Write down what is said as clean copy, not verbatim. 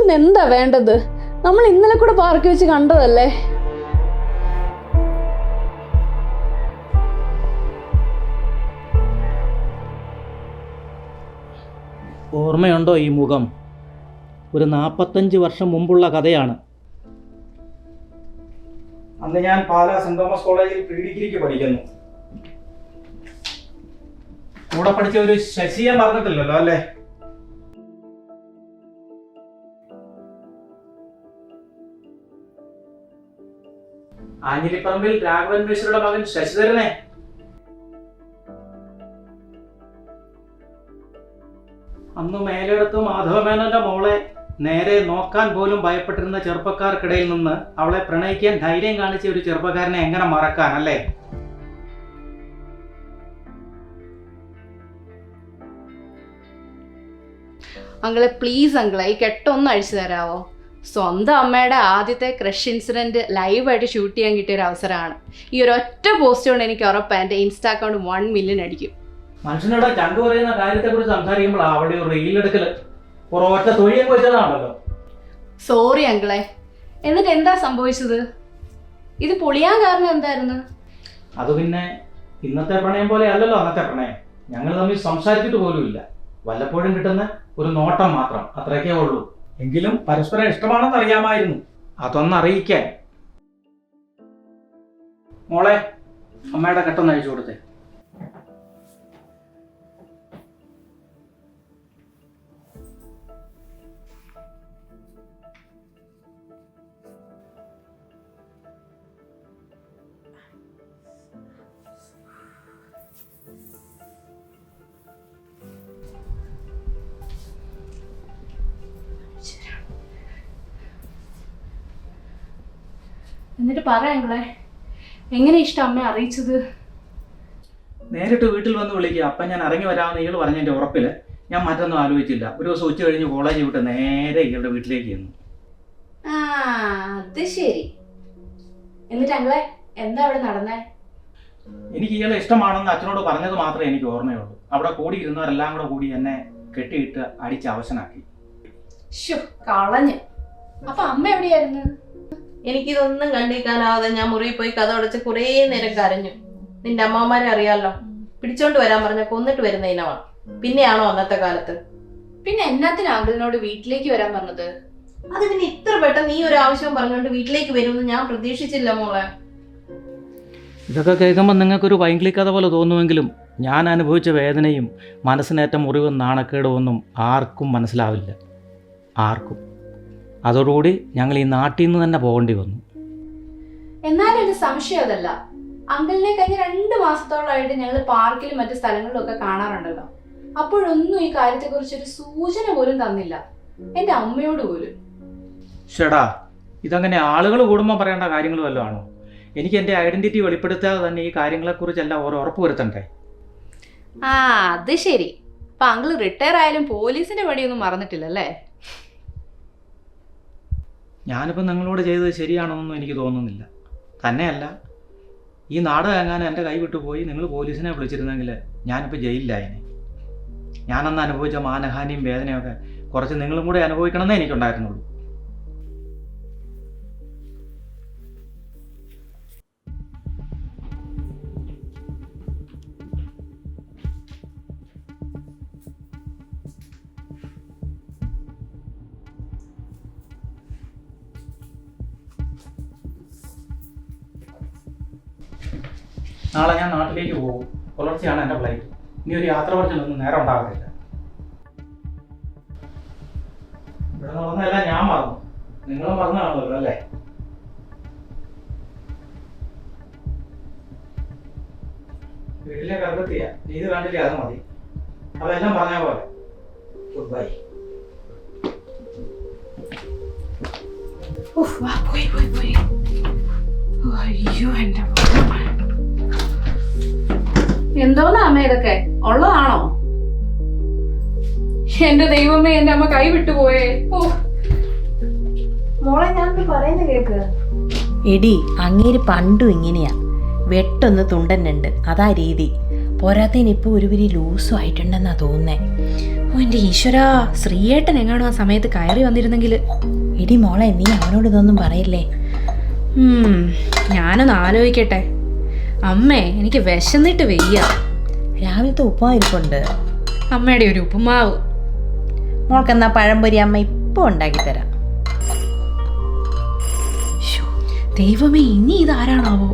പിന്നെ എന്താ വേണ്ടത്? നമ്മൾ ഇന്നലെ കൂടെ പാർക്കിൽ വെച്ച് കണ്ടതല്ലേ? ഓർമ്മയുണ്ടോ ഈ മുഖം? ഒരു 45 വർഷം മുമ്പുള്ള കഥയാണ്. അന്ന് ഞാൻ പാലാ സെന്റ് തോമസ് കോളേജിൽ പ്രീ ഡിഗ്രിക്ക് പഠിക്കുന്നു. കൂടെ പഠിച്ച ഒരു ശശിയെ മറന്നിട്ടില്ലല്ലോ അല്ലേ? ആഞ്ഞിലിപ്പറമ്പിൽ രാഘവൻ മിശ്രയുടെ മകൻ ശശിധരനെ. അന്ന് മേലെടുത്ത് മാധവമേനോന്റെ മോളെ നേരെ നോക്കാൻ പോലും ഭയപ്പെട്ടിരുന്ന ചെറുപ്പക്കാർക്കിടയിൽ നിന്ന് അവളെ പ്രണയിക്കാൻ ധൈര്യം കാണിച്ച ഒരു ചെറുപ്പക്കാരനെ എങ്ങനെ മറക്കാൻ അല്ലേ? അങ്കിളെ പ്ലീസ് അങ്കിളെ, ഈ കെട്ടൊന്ന് അഴിച്ചു തരാമോ? സ്വന്തം അമ്മയുടെ ആദ്യത്തെ ക്രഷ് ഇൻസിഡന്റ് ലൈവായിട്ട് ഷൂട്ട് ചെയ്യാൻ കിട്ടിയ ഒരു അവസരമാണ്. ഈ ഒരു ഒറ്റ പോസ്റ്റ് കൊണ്ട് എനിക്ക് ഉറപ്പാണ് എൻ്റെ ഇൻസ്റ്റാ അക്കൗണ്ട് 1 മില്യൺ അടിക്കും. മനുഷ്യനോട് ചങ്ക് പറയുന്ന കാര്യത്തെ കുറിച്ച് സംസാരിക്കുമ്പോൾ അവിടെ ഒരു റീലെടുക്കല് ഒറ്റ തൊഴിയും വെച്ചതാണല്ലോ. സോറി അങ്കിളെ. എന്നിട്ട് എന്താ സംഭവിച്ചത്? ഇത് പൊളിയാൻ കാരണം എന്തായിരുന്നു? അത് പിന്നെ ഇന്നത്തെ പ്രണയം പോലെ അല്ലല്ലോ അന്നത്തെ പ്രണയം. ഞങ്ങൾ തമ്മിൽ സംസാരിച്ചിട്ട് പോലും ഇല്ല. വല്ലപ്പോഴും കിട്ടുന്ന ഒരു നോട്ടം മാത്രം, അത്രയൊക്കെ ഉള്ളൂ. എങ്കിലും പരസ്പരം ഇഷ്ടമാണെന്ന് അറിയാമായിരുന്നു. അതൊന്ന് അറിയിക്കാൻ. മോളെ, അമ്മയുടെ കെട്ടൊന്ന് അഴിച്ചു കൊടുത്തേ. എന്നിട്ട് പറയാങ്ങളെ, എങ്ങനെ ഇഷ്ടം അമ്മയെ അറിയിച്ചത്? നേരിട്ട് വീട്ടിൽ വന്ന് വിളിക്കുക. അപ്പം ഞാൻ ഇറങ്ങി വരാമെന്ന് ഇയാൾ പറഞ്ഞതിൻ്റെ ഉറപ്പിൽ ഞാൻ മറ്റൊന്നും ആലോചിച്ചില്ല. ഒരു ദിവസം ഉച്ച കഴിഞ്ഞ് കോളേജ് വിട്ട് നേരെ ഇയാളുടെ വീട്ടിലേക്ക് ചെന്നു. അത് ശരി. എന്നിട്ട് അങ്ങളെ എന്താ അവിടെ നടന്നേ? എനിക്ക് ഇയാളെ ഇഷ്ടമാണെന്ന് അച്ഛനോട് പറഞ്ഞത് മാത്രമേ എനിക്ക് ഓർമ്മയുള്ളൂ. അവിടെ കൂടിയിരുന്നവരെല്ലാം കൂടെ കൂടി എന്നെ കെട്ടിയിട്ട് അടിച്ച് അവശനാക്കി. കളഞ്ഞു. അപ്പൊ അമ്മ എവിടെയായിരുന്നു? എനിക്കിതൊന്നും കണ്ടിരിക്കാനാവാതെ ഞാൻ മുറിയിൽ പോയി കഥ അടച്ച് കുറേ നേരം കരഞ്ഞു. നിന്റെ അമ്മമാരെ അറിയാലോ, പിടിച്ചോണ്ട് വരാൻ പറഞ്ഞ കൊന്നിട്ട് വരുന്ന ഇനമാണ്. പിന്നെയാണോ അന്നത്തെ കാലത്ത്? പിന്നെ എന്നാത്തിനാ അങ്കിളിനോട് വീട്ടിലേക്ക് വരാൻ പറഞ്ഞത്? അത് പിന്നെ ഇത്ര പെട്ടെന്ന് ഈ ഒരു ആവശ്യം പറഞ്ഞുകൊണ്ട് വീട്ടിലേക്ക് വരുമെന്ന് ഞാൻ പ്രതീക്ഷിച്ചില്ല മോളെ. ഇതൊക്കെ കേൾക്കുമ്പോൾ നിങ്ങൾക്കൊരു പൈങ്കിളി കഥ പോലെ തോന്നുമെങ്കിലും ഞാൻ അനുഭവിച്ച വേദനയും മനസ്സിനേറ്റ മുറിവും നാണക്കേടും ഒന്നും ആർക്കും മനസ്സിലാവില്ല. ആർക്കും. അതോടുകൂടി ഞങ്ങൾ ഈ നാട്ടിൽ നിന്ന് തന്നെ പോകേണ്ടി വന്നു. എന്നാലും ഒരു സംശയം അതല്ല, അങ്കിളിനെ കഴിഞ്ഞ 2 മാസത്തോളമായിട്ട് ഞങ്ങൾ പാർക്കിലും മറ്റു സ്ഥലങ്ങളിലും ഒക്കെ കാണാറുണ്ടല്ലോ. അപ്പോഴൊന്നും ഈ കാര്യത്തെക്കുറിച്ച് ഒരു സൂചന പോലും തന്നില്ല, എൻ്റെ അമ്മയോട് പോലും. ഷെടാ, ഇതങ്ങനെ ആളുകൾ കൂടുമ്പോൾ പറയേണ്ട കാര്യങ്ങൾ വല്ലതും ആണോ? എനിക്ക് എൻ്റെ ഐഡന്റിറ്റി വെളിപ്പെടുത്താതെ തന്നെ ഈ കാര്യങ്ങളെക്കുറിച്ചെല്ലാം ഓരോ ഉറപ്പ് വരുത്തണ്ടേ? അത് ശരി. അപ്പൊ അങ്കിൾ റിട്ടയർ ആയാലും പോലീസിന്റെ പടിയൊന്നും മറന്നിട്ടില്ലല്ലേ? ഞാനിപ്പോൾ നിങ്ങളോട് ചെയ്തത് ശരിയാണെന്നൊന്നും എനിക്ക് തോന്നുന്നില്ല. തന്നെയല്ല, ഈ നാടകം എങ്ങാനും എൻ്റെ കൈ വിട്ടു പോയി നിങ്ങൾ പോലീസിനെ വിളിച്ചിരുന്നെങ്കിൽ ഞാനിപ്പോൾ ജയിലിലായേനെ. ഞാനന്ന് അനുഭവിച്ച മാനഹാനിയും വേദനയൊക്കെ കുറച്ച് നിങ്ങളും കൂടെ അനുഭവിക്കണമെന്നേ എനിക്കുണ്ടായിരുന്നുള്ളൂ. നാളെ ഞാൻ നാട്ടിലേക്ക് പോകും. പുലർച്ചെയാണ് എൻ്റെ ഫ്ലൈറ്റ്. ഇനി ഒരു യാത്ര കുറച്ചിലൊന്നും നേരം ഉണ്ടാകത്തില്ല. ഇവിടെ നടന്നതെല്ലാം ഞാൻ മറന്നു, നിങ്ങളും മറന്നു കാണുമല്ലോ അല്ലേ? വീട്ടിലേക്ക് അകത്തെത്തിയ ഇത് കണ്ടില്ലേ, അത് മതി. അതെല്ലാം പറഞ്ഞ പോലെ. Good bye. അയ്യോ, എന്റെ എന്തോന്നാ അമ്മ ഇതൊക്കെ? ഉള്ളതാണോ? എന്റെ ദൈവമേ, എന്റെ അമ്മ കൈ വിട്ടുപോയേ. മോളെ, ഞാൻ പറയുന്ന കേക്ക്. എടി, അങ്ങേര് പണ്ടും ഇങ്ങനെയാ. വെട്ടൊന്ന് തുണ്ടന്നുണ്ട്, അതാ രീതി. പോരാത്തതിനിപ്പോൾ ഒരുപിരി ലൂസും ആയിട്ടുണ്ടെന്നാ തോന്നുന്നേ. എൻ്റെ ഈശ്വരാ, ശ്രീയേട്ടൻ എങ്ങാണോ ആ സമയത്ത് കയറി വന്നിരുന്നെങ്കിൽ. എടി മോളെ, നീ അവനോട് ഇതൊന്നും പറയില്ലേ. ഞാനൊന്ന് ആലോചിക്കട്ടെ. അമ്മേ, എനിക്ക് വിശന്നിട്ട് വയ്യ. രാവിലത്തെ ഉപ്പുമാവ് ഇരിപ്പുണ്ട്. അമ്മയുടെ ഒരു ഉപ്പുമാവ്. മോൾക്കെന്നാ പഴംപൊരി അമ്മ ഇപ്പോൾ ഉണ്ടാക്കി തരാം. ദൈവമേ, ഇനി ഇതാരാണാവോ?